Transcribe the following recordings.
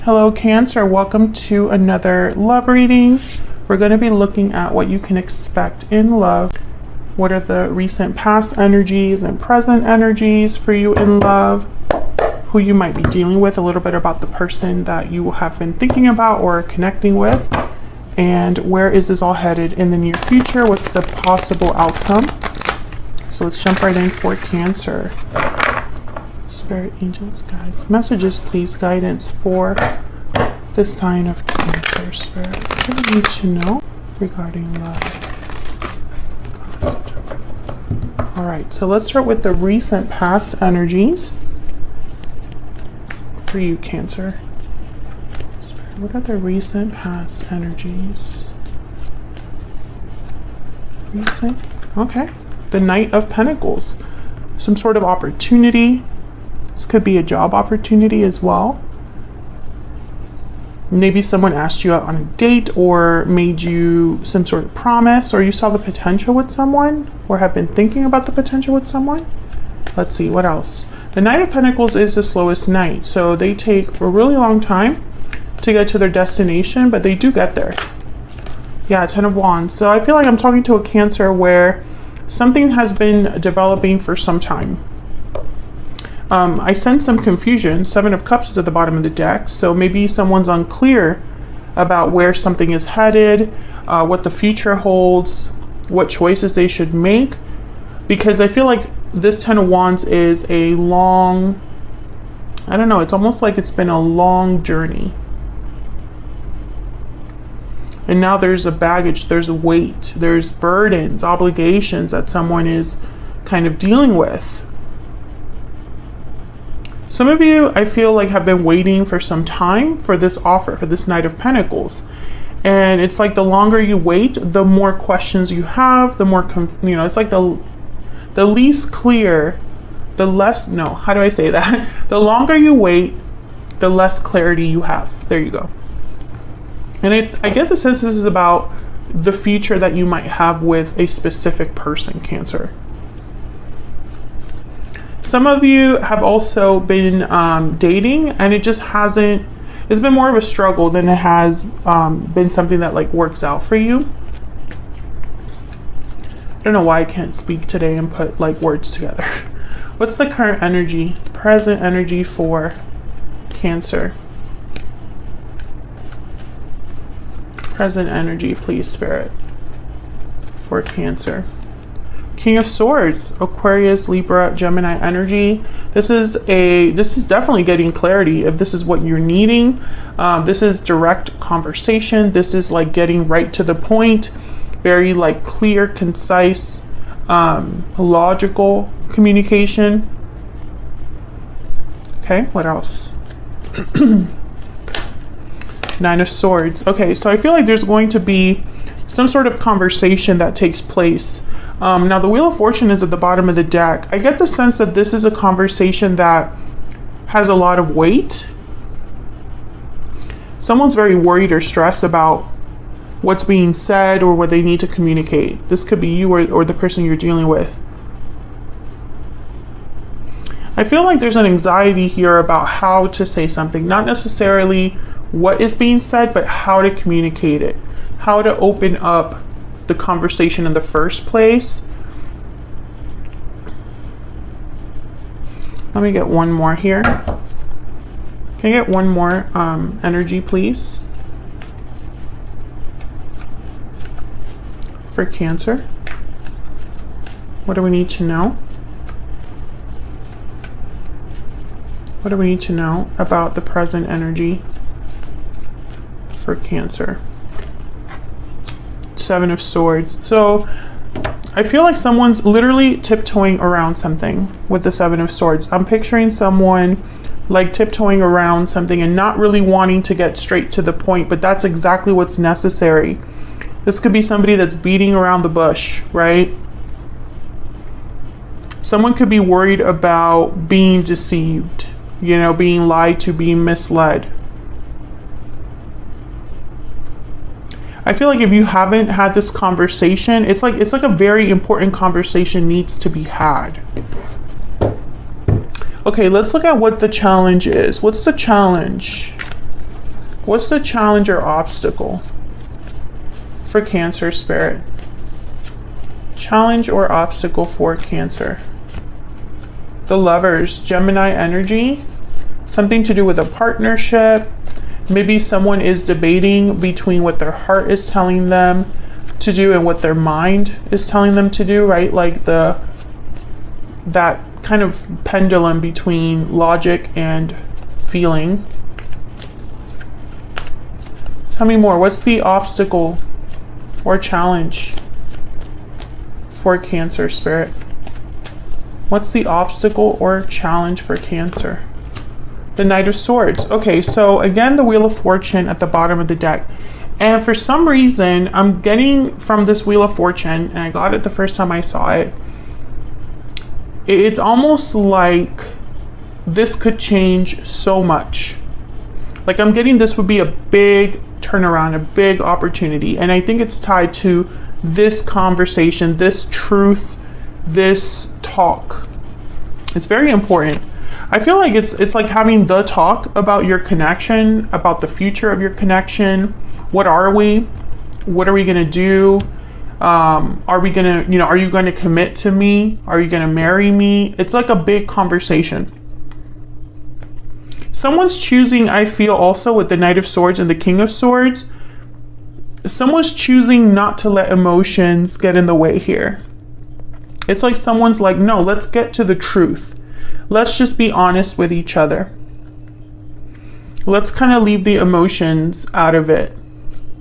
Hello Cancer, welcome to another love reading. We're going to be looking at what you can expect in love. What are the recent past energies and present energies for you in love? Who you might be dealing with, a little bit about the person that you have been thinking about or connecting with. And where is this all headed in the near future? What's the possible outcome? So let's jump right in for Cancer. Spirit, angels, guides, messages, please, guidance for the sign of Cancer. Spirit, what do you need to know regarding love? All right, so let's start with the recent past energies for you, Cancer. Spirit, what are the recent past energies? Recent, okay. The Knight of Pentacles, some sort of opportunity. This could be a job opportunity as well. Maybe someone asked you out on a date or made you some sort of promise, or you saw the potential with someone or have been thinking about the potential with someone. Let's see, what else? The Knight of Pentacles is the slowest knight, so they take a really long time to get to their destination, but they do get there. Yeah, Ten of Wands. So I feel like I'm talking to a Cancer where something has been developing for some time. I sense some confusion. Seven of Cups is at the bottom of the deck, so maybe someone's unclear about where something is headed, what the future holds, what choices they should make, because I feel like this Ten of Wands is a long, I don't know, it's almost like it's been a long journey. And now there's a baggage, there's a weight, there's burdens, obligations that someone is kind of dealing with. Some of you, I feel like, have been waiting for some time for this offer, for this Knight of Pentacles. And it's like the longer you wait, the more questions you have, the more, it's like the least clear, the less, no, how do I say that? The longer you wait, the less clarity you have. There you go. And I get the sense this is about the future that you might have with a specific person, Cancer. Some of you have also been dating, and it just hasn't, it's been more of a struggle than it has been something that like works out for you. I don't know why I can't speak today and put like words together. What's the current energy, present energy for Cancer? Present energy, please, Spirit, for Cancer. King of Swords, Aquarius, Libra, Gemini energy. This is definitely getting clarity if this is what you're needing. This is direct conversation. This is like getting right to the point, very like clear, concise, logical communication. Okay, what else? Nine of Swords. Okay, so I feel like there's going to be some sort of conversation that takes place. Now the Wheel of Fortune is at the bottom of the deck. I get the sense that this is a conversation that has a lot of weight. Someone's very worried or stressed about what's being said or what they need to communicate. This could be you or the person you're dealing with. I feel like there's an anxiety here about how to say something, not necessarily what is being said, but how to communicate it, how to open up the conversation in the first place. Let me get one more here. Can I get one more energy, please, for Cancer? What do we need to know? What do we need to know about the present energy for Cancer? Seven of Swords. So I feel like someone's literally tiptoeing around something with the Seven of Swords. I'm picturing someone like tiptoeing around something and not really wanting to get straight to the point, but that's exactly what's necessary. This could be somebody that's beating around the bush, right? Someone could be worried about being deceived, being lied to, being misled. I feel like if you haven't had this conversation, it's like a very important conversation needs to be had. Okay, let's look at what the challenge is. What's the challenge What's the challenge or obstacle for Cancer spirit? Challenge or obstacle for Cancer. The Lovers, Gemini energy, something to do with a partnership. Maybe someone is debating between what their heart is telling them to do and what their mind is telling them to do, right? Like that kind of pendulum between logic and feeling. Tell me more. What's the obstacle or challenge for Cancer spirit? What's the obstacle or challenge for Cancer? The Knight of Swords. Okay, so again, the Wheel of Fortune at the bottom of the deck. And for some reason, I'm getting from this Wheel of Fortune, and I got it the first time I saw it, it's almost like this could change so much. Like I'm getting this would be a big turnaround, a big opportunity. And I think it's tied to this conversation, this truth, this talk. It's very important. I feel like it's like having the talk about your connection, about the future of your connection. What are we? What are we going to do? Are we going to, are you going to commit to me? Are you going to marry me? It's like a big conversation. Someone's choosing, I feel also with the Knight of Swords and the King of Swords, someone's choosing not to let emotions get in the way here. It's like someone's like, no, let's get to the truth. Let's just be honest with each other. Let's kind of leave the emotions out of it.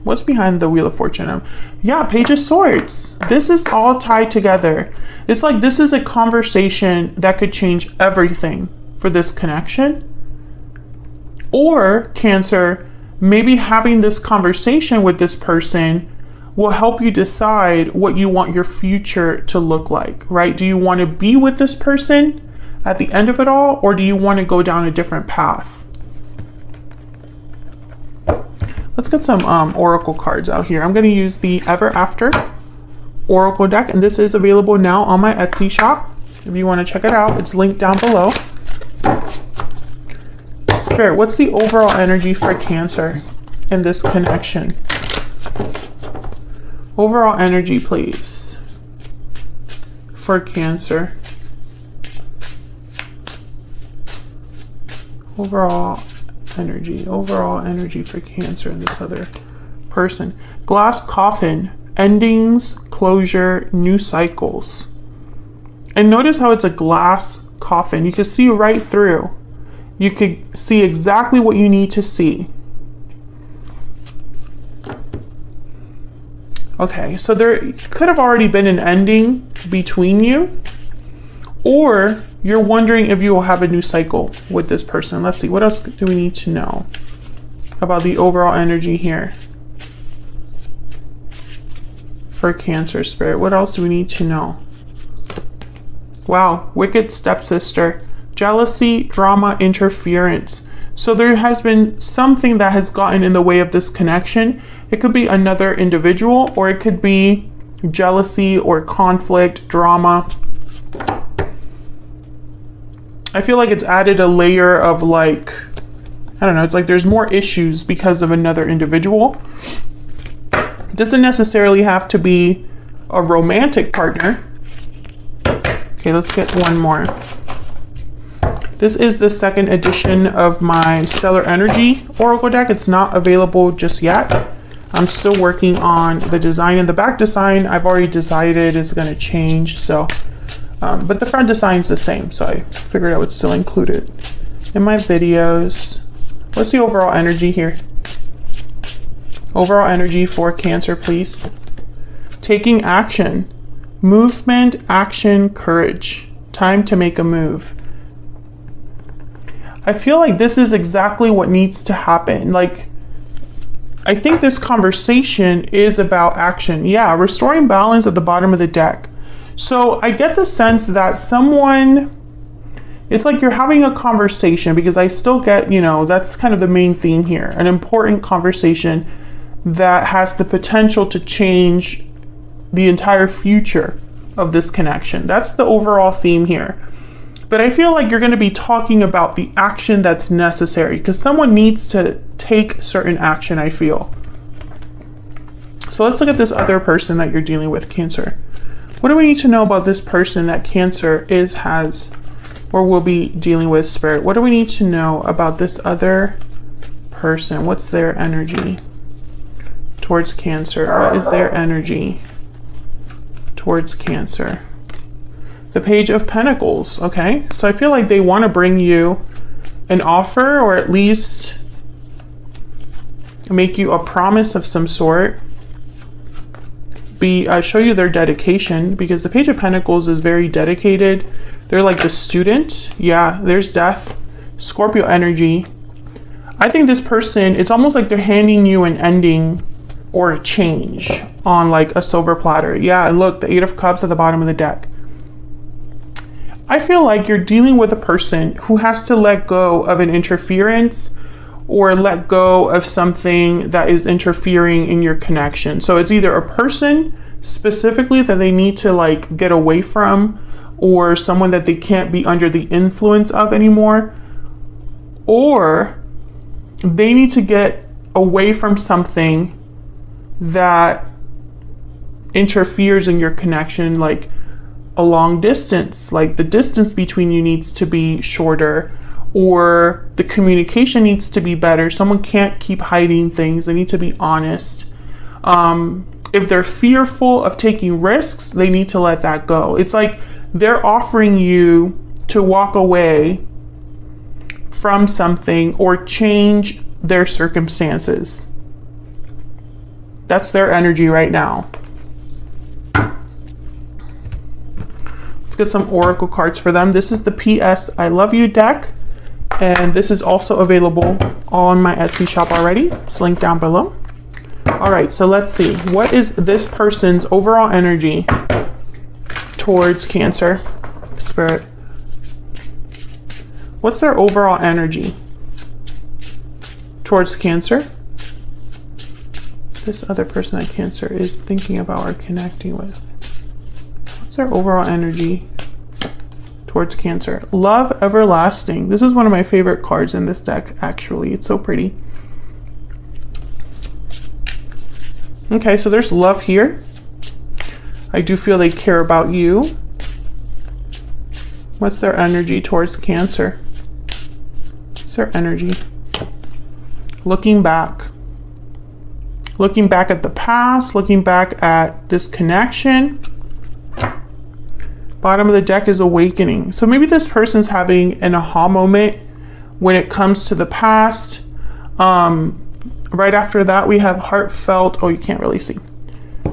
What's behind the Wheel of Fortune? Yeah, Page of Swords. This is all tied together. It's like this is a conversation that could change everything for this connection. Or Cancer, maybe having this conversation with this person will help you decide what you want your future to look like, right? Do you want to be with this person at the end of it all, or do you want to go down a different path? Let's get some oracle cards out here. I'm going to use the Ever After oracle deck, and this is available now on my Etsy shop. If you want to check it out, it's linked down below. Spirit, what's the overall energy for Cancer in this connection? Overall energy, please, for Cancer. Overall energy for Cancer and this other person. Glass coffin, endings, closure, new cycles. And notice how it's a glass coffin. You can see right through. You could see exactly what you need to see. Okay, so there could have already been an ending between you, or you're wondering if you will have a new cycle with this person. Let's see, what else do we need to know about the overall energy here for Cancer spirit? What else do we need to know? Wow, wicked stepsister, jealousy, drama, interference. So there has been something that has gotten in the way of this connection. It could be another individual, or it could be jealousy or conflict, drama. I feel like it's added a layer of like, I don't know, it's like there's more issues because of another individual. It doesn't necessarily have to be a romantic partner. Okay, let's get one more. This is the second edition of my Stellar Energy Oracle deck. It's not available just yet. I'm still working on the design, and the back design I've already decided is going to change. So, but the front design's the same, so I figured I would still include it in my videos. What's the overall energy here? Overall energy for Cancer, please. Taking action, movement, action, courage. Time to make a move. I feel like this is exactly what needs to happen. Like, I think this conversation is about action. Yeah, restoring balance at the bottom of the deck. So I get the sense that someone, it's like you're having a conversation, because I still get, that's kind of the main theme here. An important conversation that has the potential to change the entire future of this connection. That's the overall theme here. But I feel like you're going to be talking about the action that's necessary, because someone needs to take certain action, I feel. So let's look at this other person that you're dealing with, Cancer. What do we need to know about this person that Cancer has, or will be dealing with, Spirit? What do we need to know about this other person? What's their energy towards Cancer? What is their energy towards Cancer? The Page of Pentacles, okay? So I feel like they want to bring you an offer, or at least make you a promise of some sort. Show you their dedication, because the Page of Pentacles is very dedicated. They're like the student. Yeah, there's death, Scorpio energy. I think this person, it's almost like they're handing you an ending or a change on like a silver platter. Yeah, and look, the Eight of Cups at the bottom of the deck. I feel like you're dealing with a person who has to let go of an interference or let go of something that is interfering in your connection. So it's either a person specifically that they need to like get away from, or someone that they can't be under the influence of anymore, or they need to get away from something that interferes in your connection, like a long distance, like the distance between you needs to be shorter, or the communication needs to be better. Someone can't keep hiding things. They need to be honest. If they're fearful of taking risks, they need to let that go. It's like they're offering you to walk away from something or change their circumstances. That's their energy right now. Let's get some oracle cards for them. This is the PS I Love You deck. And this is also available on my Etsy shop already. It's linked down below. All right, so let's see. What is this person's overall energy towards Cancer, Spirit? What's their overall energy towards Cancer? This other person that Cancer is thinking about or connecting with. What's their overall energy towards Cancer? Love Everlasting. This is one of my favorite cards in this deck, actually. It's so pretty. Okay, so there's love here. I do feel they care about you. What's their energy towards Cancer? What's their energy? Looking back. Looking back at the past, looking back at this connection. Bottom of the deck is awakening. So maybe this person's having an aha moment when it comes to the past. Right after that, we have heartfelt. Oh, you can't really see.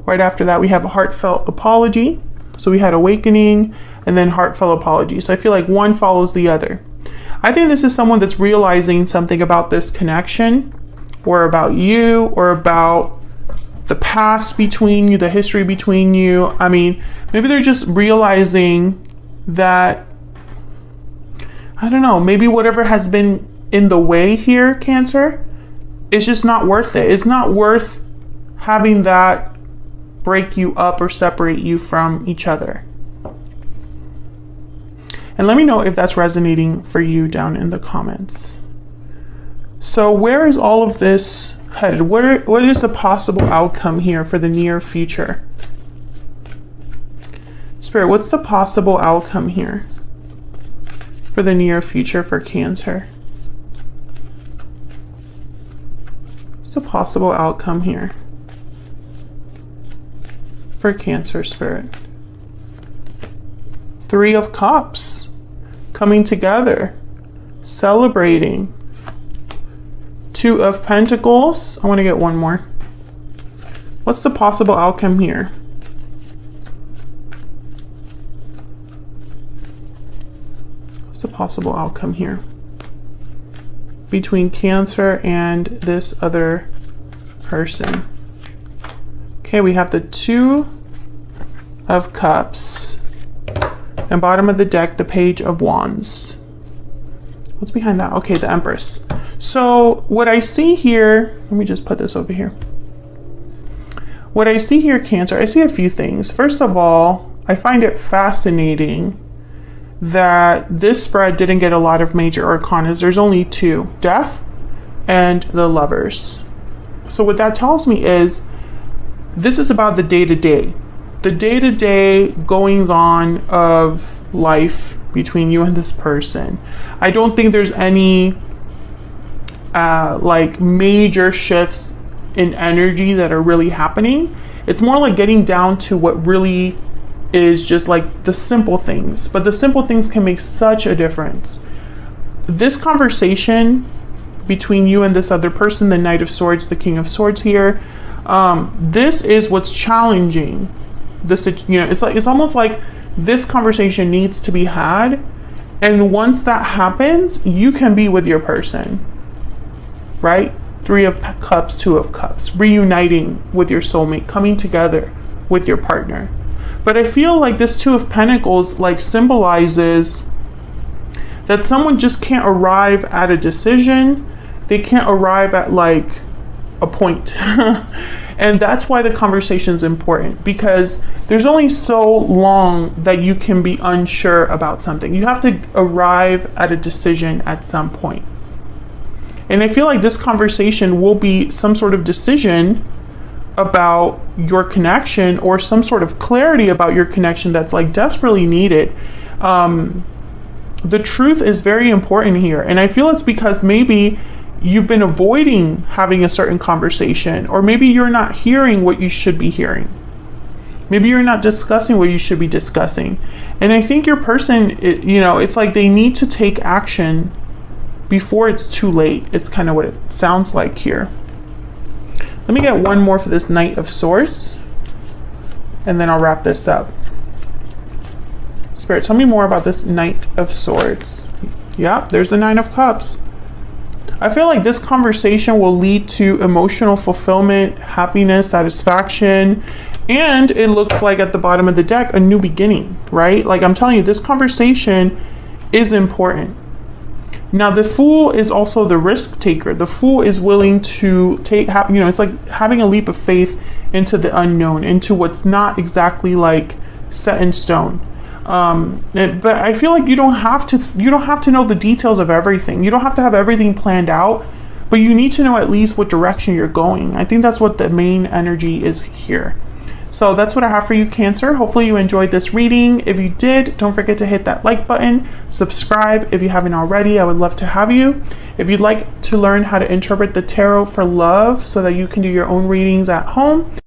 Right after that, we have a heartfelt apology. So we had awakening and then heartfelt apology. So I feel like one follows the other. I think this is someone that's realizing something about this connection, or about you, or about the past between you, the history between you. I mean, maybe they're just realizing that, I don't know, maybe whatever has been in the way here, Cancer, it's just not worth it. It's not worth having that break you up or separate you from each other. And let me know if that's resonating for you down in the comments. So where is all of this headed? What is the possible outcome here for the near future? Spirit, what's the possible outcome here for the near future for Cancer? What's the possible outcome here for Cancer, Spirit? Three of Cups, coming together, celebrating. Two of Pentacles. I want to get one more. What's the possible outcome here? What's the possible outcome here between Cancer and this other person? Okay, we have the Two of Cups. And bottom of the deck, the Page of Wands. What's behind that? Okay, the Empress. So what I see here, let me just put this over here. What I see here, Cancer, I see a few things. First of all, I find it fascinating that this spread didn't get a lot of major arcanas. There's only two, Death and the Lovers. So what that tells me is this is about the day-to-day. The day-to-day goings on of life between you and this person. I don't think there's any like major shifts in energy that are really happening. It's more like getting down to what really is just like the simple things. But the simple things can make such a difference. This conversation between you and this other person, the Knight of Swords, the King of Swords here, this is what's challenging. It's almost like this conversation needs to be had, and once that happens, you can be with your person, right? 3 of Cups, 2 of Cups, reuniting with your soulmate, coming together with your partner. But I feel like this 2 of Pentacles like symbolizes that someone just can't arrive at a decision. They can't arrive at like a point. And that's why the conversation is important, because there's only so long that you can be unsure about something. You have to arrive at a decision at some point. And I feel like this conversation will be some sort of decision about your connection, or some sort of clarity about your connection that's like desperately needed. The truth is very important here. And I feel it's because maybe you've been avoiding having a certain conversation, or maybe you're not hearing what you should be hearing. Maybe you're not discussing what you should be discussing. And I think your person, it's like they need to take action before it's too late. It's kind of what it sounds like here. Let me get one more for this Knight of Swords, and then I'll wrap this up. Spirit, tell me more about this Knight of Swords. Yep, there's the 9 of Cups. I feel like this conversation will lead to emotional fulfillment, happiness, satisfaction, and it looks like at the bottom of the deck, a new beginning, right? Like I'm telling you, this conversation is important. Now, the Fool is also the risk taker. The Fool is willing to take, it's like having a leap of faith into the unknown, into what's not exactly like set in stone. But I feel like you don't have to know the details of everything. You don't have to have everything planned out, but you need to know at least what direction you're going. I think that's what the main energy is here. So that's what I have for you, Cancer. Hopefully you enjoyed this reading. If you did, don't forget to hit that like button, subscribe if you haven't already. I would love to have you. If you'd like to learn how to interpret the tarot for love so that you can do your own readings at home,